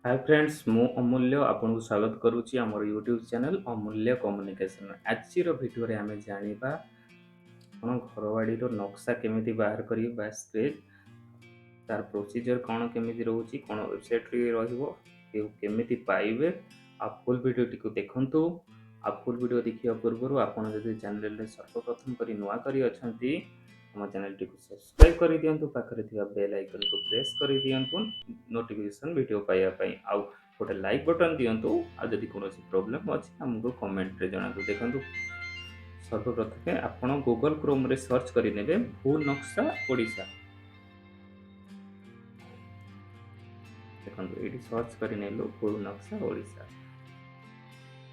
Hi friends मु अमूल्य आपन को स्वागत करुच्ची आमर यूट्यूब चैनल अमूल्य कम्युनिकेशन आज भिडियो रे आमे जानिबा आपण घर बाड़ी नक्शा केमिति बाहर करिवे बा स्केच तार प्रोसीजर कौन केमिति रहउची कौन वेबसाइट रे रहइबो केमिति पाइबे आ फुल वीडियो टिको देखंतु आ फुल वीडियो देखिया पूर्व आपण जदि चैनल रे सर्वप्रथम करी नुआ करी अछंती हम चैनल टी सब्सक्राइब कर दियंतु पाखरे थिबा बेल आइकन को प्रेस कर दियंतु नोटिफिकेशन वीडियो पाइया पई आउ गोटे लाइक बटन दियंतु आ जदि कोनोसी प्रॉब्लम अछि हमको कमेंट रे जणातु देखंतु सर्वप्रथमे आपण गूगल क्रोम रे सर्च करि नेबे भू नक्शा ओडिसा देखंतु एटी सर्च करि नेलु भू नक्शा ओडिसा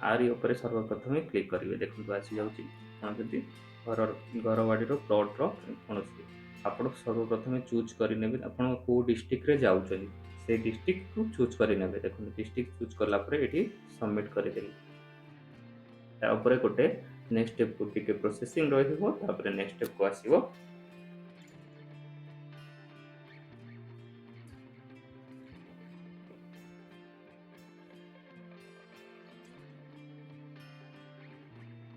आरी ऊपर सर्वप्रथमे क्लिक करिवे देखंतु आसी जाउची आपण जदि घर बाड़ी प्लॉट रोसी आप सर्वप्रथम चूज करेंगे आप डिस्ट्रिक्ट रे जाऊँगी से डिस्ट्रिक्ट को चूज करेंगे देखो डिस्ट्रिक्ट चूज कलापर ये सबमिट करदेली गोटे नेक्स्ट स्टेप को टिके प्रोसेसिंग रही नेक्स्ट स्टेप को आसीबो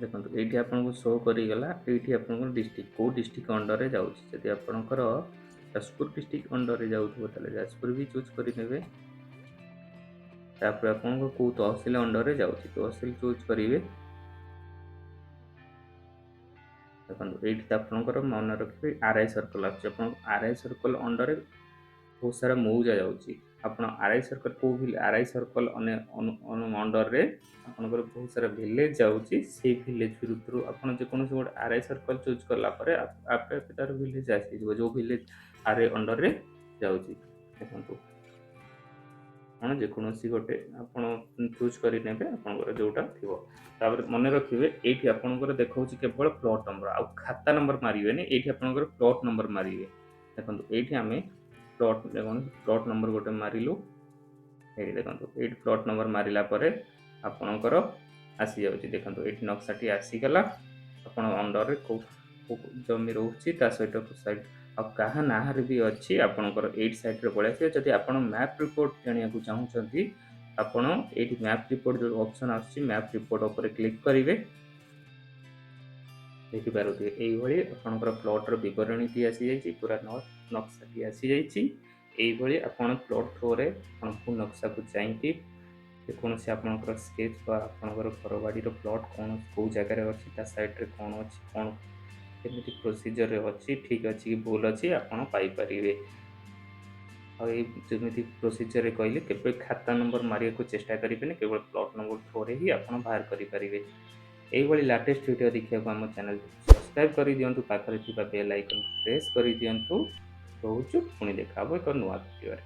देखो ये आपको शो करीगला ये आप डिस्ट्रिक्ट कौ डिस्ट्रिक्ट अंडर में जाऊँगी आपंकर जाजपुर डिस्ट्रिक्ट अंडर में जाऊँ जाजपुर भी चूज करेंगे आपको कौ तहसिल अंडर में जाऊँगी तहसिल चूज करेंगे देखो ये आपंकर मन रखिए RI circle RI circle under बहुत सारा मौजा जाऊँगी आप आरआई सर्कल को भी आरआई सर्कल अंडर रे आपंकर बहुत सारा विलेज जाऊँगी से विलेज भितर आपड़ जेको गोटे आरआई सर्कल चूज कलापर आप तार विलेज आसी जो विलेज आरआई अंडर रे जाऊँगी देखो ଆପଣ ଯେକୌଣସି ଗୋଟେ ଆପଣ ଚୁଜ୍ କରିନେବେ ଆପଣଙ୍କର ଯେଉଁଟା ଥିବ ତାପରେ ମନେ ରଖିବେ ଏଇଠି ଆପଣଙ୍କର ଦେଖାଉଛି କେବଳ ପ୍ଲଟ୍ ନମ୍ବର ଆଉ ଖାତା ନମ୍ବର ମାରିବେନି ଏଇଠି ଆପଣଙ୍କର ପ୍ଲଟ୍ ନମ୍ବର ମାରିବେ ଦେଖନ୍ତୁ ଏଇଠି ଆମେ ପ୍ଲଟ୍ ଦେଖନ୍ତୁ ପ୍ଲଟ୍ ନମ୍ବର ଗୋଟେ ମାରିଲୁ ଏଇଠି ଦେଖନ୍ତୁ ଏଇଠି ପ୍ଲଟ୍ ନମ୍ବର ମାରିଲା ପରେ ଆପଣଙ୍କର ଆସିଯାଉଛି ଦେଖନ୍ତୁ ଏଇଠି ନକ୍ସାଟି ଆସିଗଲା ଆପଣ ଅଣ୍ଡରରେ କେଉଁ ଜମି ରହୁଛି ତା ସହିତ ସାଇଡ୍ ଆଉ କାହା ନାଁରେ ବି ଅଛି ଆପଣଙ୍କର ଏଇଟ୍ ସାଇଡ଼୍ରେ ପଳେଇ ଆସିବେ ଯଦି ଆପଣ ମ୍ୟାପ୍ ରିପୋର୍ଟ ଜାଣିବାକୁ ଚାହୁଁଛନ୍ତି ଆପଣ ଏଇଠି ମ୍ୟାପ୍ ରିପୋର୍ଟ ଯେଉଁ ଅପସନ୍ ଆସୁଛି ମ୍ୟାପ୍ ରିପୋର୍ଟ ଉପରେ କ୍ଲିକ୍ କରିବେ ଦେଖିପାରୁଥିବେ এইଭଳି ଆପଣଙ୍କର ପ୍ଲଟ୍ର ବିବରଣୀଟି ଆସିଯାଇଛି ପୁରା ନକ୍ସାଟି ଆସିଯାଇଛି এইଭଳି ଆପଣ ପ୍ଲଟ୍ ଥ୍ରୋରେ ଆପଣଙ୍କୁ ନକ୍ସାକୁ ଯାଇକି ଯେକୌଣସି ଆପଣଙ୍କର ସ୍କେଚ୍ ବା ଆପଣଙ୍କର ଘର ବାଡ଼ିର ପ୍ଲଟ୍ କ'ଣ କେଉଁ ଜାଗାରେ ଅଛି ତା ସାଇଡ଼୍ରେ କ'ଣ ଅଛି କ'ଣ केमिति प्रोसीजर अच्छी ठीक अच्छी कि भूल अच्छी आपड़ पाइपर आमि प्रोसीजर कहली केवल खाता नंबर मारिया को चेष्टा करेंगे केवल प्लॉट नंबर थ्रो ही आप बाहर करेंगे यही लाटेस्ट वीडियो देखा आम चैनल सब्सक्राइब कर दिंतु पाखे बेल आइकन प्रेस कर दिंतु रोचु पुणी देखा एक नुआ वीडियो।